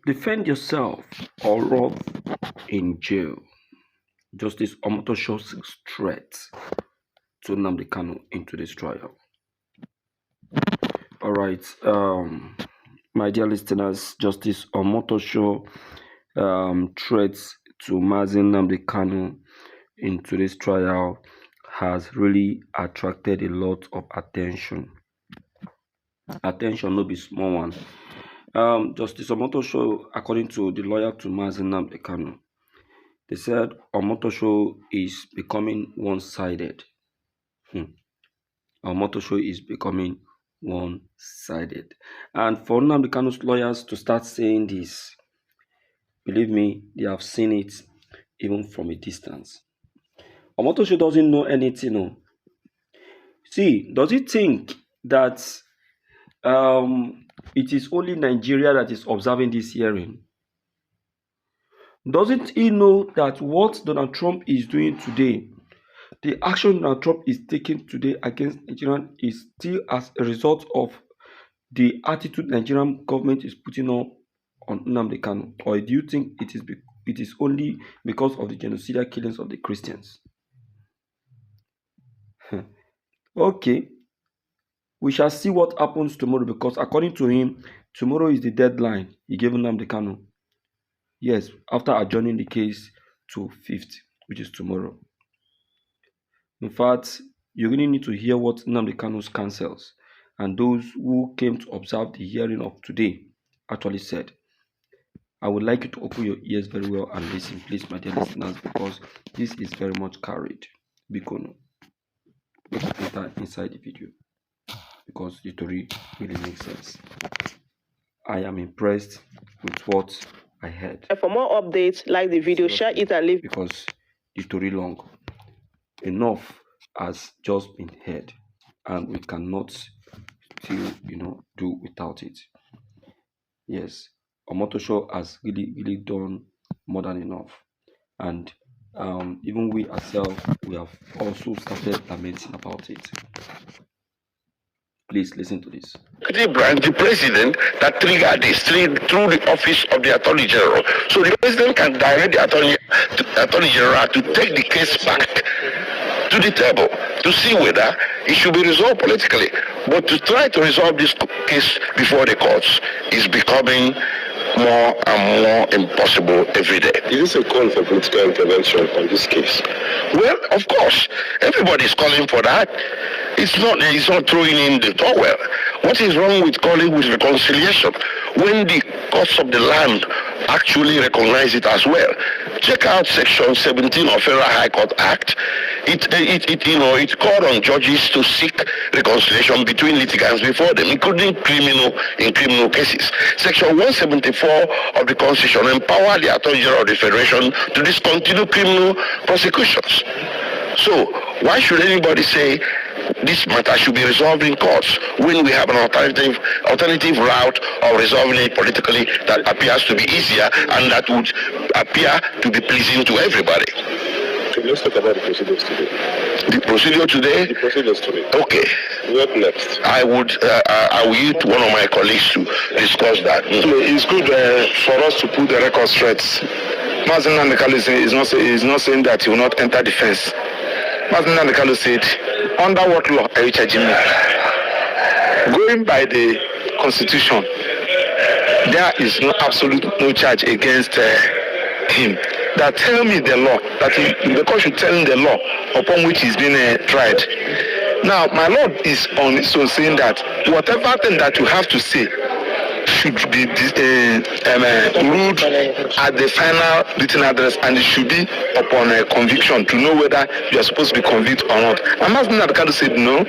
Defend yourself or rot in jail. Justice Omotosho'S threat to Nnamdi Kanu into this trial. All right, my dear listeners, Justice Omotosho threats to Nnamdi Kanu into this trial has really attracted a lot of attention. Attention, no be small one. Justice Omotosho, according to the lawyer to Nnamdi Kanu, they said Omotosho is becoming one-sided. Omotosho is becoming one-sided. And for Nnamdi Kanu's lawyers to start saying this, believe me, they have seen it even from a distance. Omotosho doesn't know anything. No. See, does he think that it is only Nigeria that is observing this hearing? Doesn't he know that what Donald Trump is doing today, the action Donald Trump is taking today against Nigeria is still as a result of the attitude Nigerian government is putting up on Nnamdi Kanu? Or do you think it is only because of the genocidal killings of the Christians? Okay, we shall see what happens tomorrow, because according to him, tomorrow is the deadline he gave Nnamdi Kanu. Yes, after adjourning the case to 5th, which is tomorrow. In fact, you really need to hear what Nnamdi Kanu's counsels and those who came to observe the hearing of today actually said. I would like you to open your ears very well and listen, please, my dear listeners, because this is very much carried. Bikono. Let's enter inside the video, because the story really makes sense. I am impressed with what I heard. For more updates, like the video, share it and leave. Because the story long. Enough has just been heard, and we cannot still, do without it. Yes, Omotosho has really done more than enough, and even we ourselves, we have also started lamenting about it. Please listen to this. The branch, the president, that triggered this through the office of the Attorney General. So the president can direct the Attorney General to take the case back to the table to see whether it should be resolved politically. But to try to resolve this case before the courts is becoming more and more impossible every day. Is this a call for political intervention on this case? Well, of course, everybody is calling for that. It's not throwing in the towel. What is wrong with calling with reconciliation when the courts of the land actually recognize it as well? Check out Section 17 of Federal High Court Act. It called on judges to seek reconciliation between litigants before them, including criminal cases. Section 174 of the Constitution empowered the Attorney General of the Federation to discontinue criminal prosecutions. So why should anybody say this matter should be resolved in courts when we have an alternative route of resolving it politically that appears to be easier and that would appear to be pleasing to everybody? Let's talk about the procedures today. The procedure today? The procedures today. Okay. What next? I will use one of my colleagues to discuss that. It's good for us to put the record straight. Mazen Nnamdi is not saying that he will not enter defense. Mazen Nnamdi said, under what law are you charging me? Going by the Constitution, there is no charge against him. That tell me the law, that the court should tell him the law upon which he's been tried. Now, my Lord is on so saying that whatever thing that you have to say should be ruled at the final written address, and it should be upon a conviction to know whether you are supposed to be convicted or not. I'm asking that Kanu said no.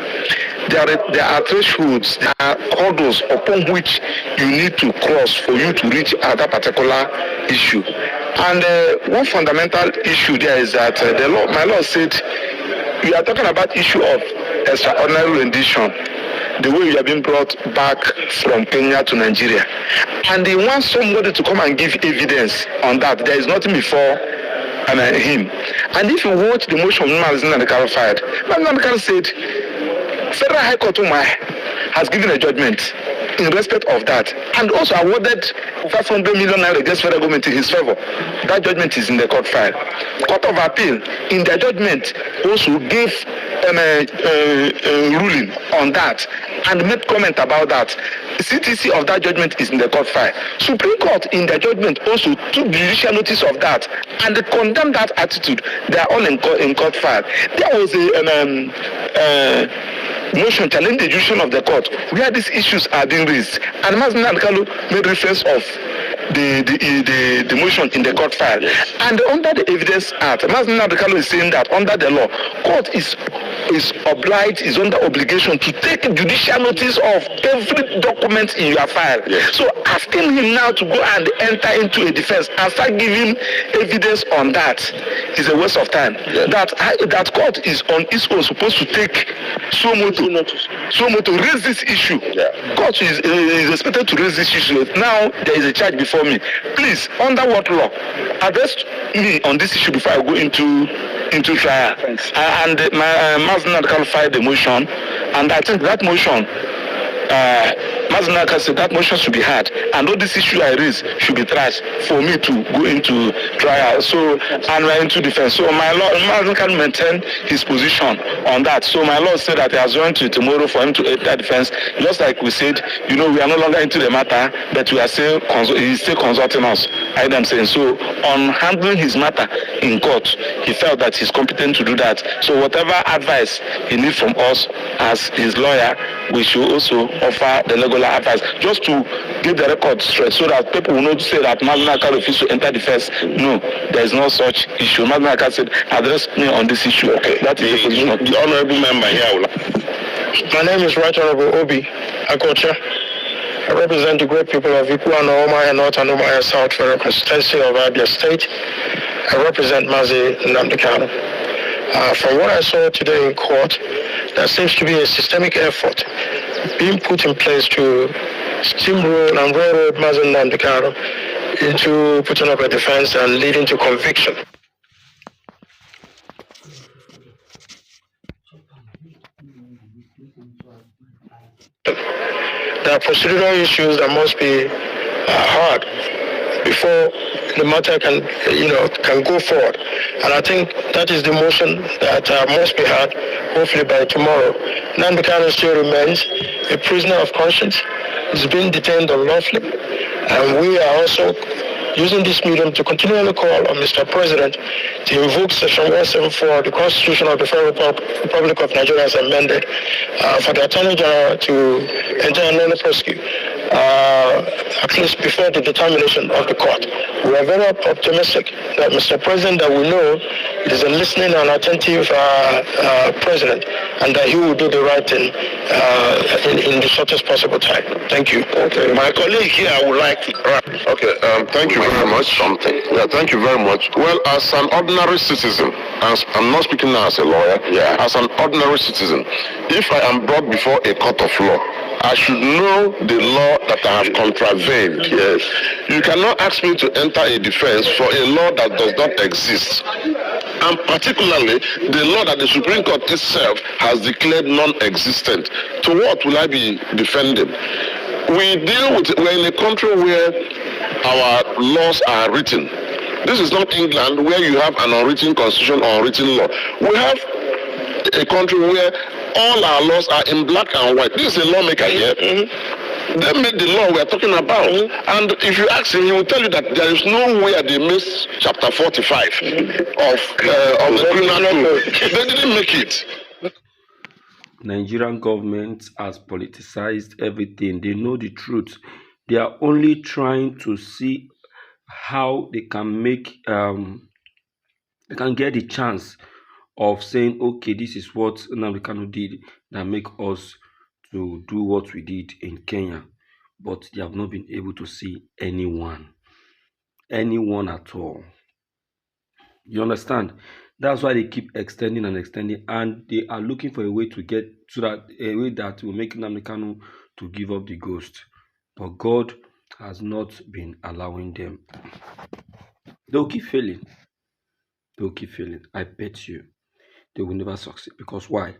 There are thresholds, there are hurdles upon which you need to cross for you to reach that particular issue. And one fundamental issue there is that my Lord said, you are talking about issue of extraordinary rendition, the way you have been brought back from Kenya to Nigeria. And they want somebody to come and give evidence on that. There is nothing before him. And if you watch the motion Nnamdi filed, Nnamdi said, Federal High Court has given a judgment in respect of that, and also awarded 500 million naira against federal government in his favor. That judgment is in the court file. Court of Appeal, in their judgment, also gave a ruling on that and made comment about that. CTC of that judgment is in the court file. Supreme Court, in their judgment, also took judicial notice of that and they condemned that attitude. They are all in court file. There was a motion challenging the decision of the court where these issues are being raised, and Nnamdi Kanu made reference of the motion in the court file. Yes. And under the Evidence Act, Nnamdi Kanu is saying that under the law, court is obliged, is under obligation to take judicial notice of every document in your file. Yes. So asking him now to go and enter into a defense and start giving evidence on that is a waste of time. Yes. That court is on its own supposed to take so to raise this issue. Yeah. Court is expected to raise this issue. Now there is a charge before me. Please, under what law? Address me on this issue before I go into trial. And my Nnamdi filed the motion, and I think that motion, Nnamdi said that motion should be heard, and all this issue I raised should be trashed for me to go into trial. So, and we're into defense. So my law, Nnamdi can maintain his position on that. So my law said that he has joined to tomorrow for him to enter defense. Just like we said, we are no longer into the matter, but we are still he's still consulting us. I am saying so. On handling his matter in court, he felt that he's competent to do that. So whatever advice he needs from us as his lawyer, we should also offer the legal advice, just to get the record straight, so that people will not say that Nnamdi refused to enter defense. No, there is no such issue. Nnamdi said, address me on this issue. Okay, that is the position of the honorable member here. My name is Right Honorable Obi Akocha. I represent the great people of Ikwu and Omaya North and Omaya South for the constituency of Abia State. I represent Mazi Nnamdi Kanu. From what I saw today in court, there seems to be a systemic effort being put in place to steamroll and railroad Mazi Nnamdi Kanu into putting up a defense and leading to conviction. There are procedural issues that must be heard before the matter can go forward. And I think that is the motion that must be heard, hopefully by tomorrow. Nnamdi Kanu still remains a prisoner of conscience. He's been detained unlawfully. And we are also using this medium to continually call on Mr. President to invoke Section 174 of the Constitution of the Federal Republic of Nigeria as amended for the Attorney General to enter another prosecute, at least before the determination of the court. We are very optimistic that Mr. President, that we know is a listening and attentive president, and that he will do the right thing in the shortest possible time. Thank you. Okay. My colleague here would like to... Okay, thank you very much. Yeah, thank you very much. Well, as an ordinary citizen, as I'm not speaking now as a lawyer, as an ordinary citizen, if I am brought before a court of law, I should know the law that I have contravened. Yes. You cannot ask me to enter a defense for a law that does not exist. And particularly the law that the Supreme Court itself has declared non-existent. To what will I be defending? We're in a country where our laws are written. This is not England where you have an unwritten constitution or unwritten law. We have a country where all our laws are in black and white. This is a lawmaker here. Mm-hmm. They made the law we are talking about. Mm-hmm. And if you ask him, he will tell you that there is no way they missed chapter 45 of the criminal code. They didn't make it. Nigerian government has politicized everything. They know the truth. They are only trying to see how they can make they can get the chance of saying, okay, this is what Nnamdi Kanu did that make us to do what we did in Kenya. But they have not been able to see anyone at all. You understand? That's why they keep extending, and they are looking for a way to get to that, a way that will make Nnamdi Kanu to give up the ghost. But God has not been allowing them. They'll keep failing. I bet you they will never succeed. Because why?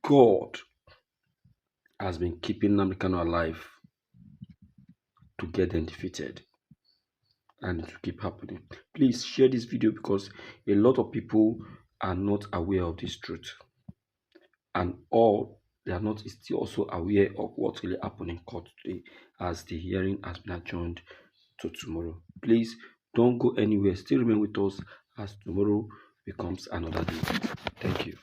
God has been keeping Nnamdi Kanu alive to get them defeated, and it will keep happening. Please share this video because a lot of people are not aware of this truth, and all they are not still also aware of what really happened in court today, as the hearing has been adjourned to tomorrow. Please don't go anywhere. Still remain with us as tomorrow becomes another day. Thank you.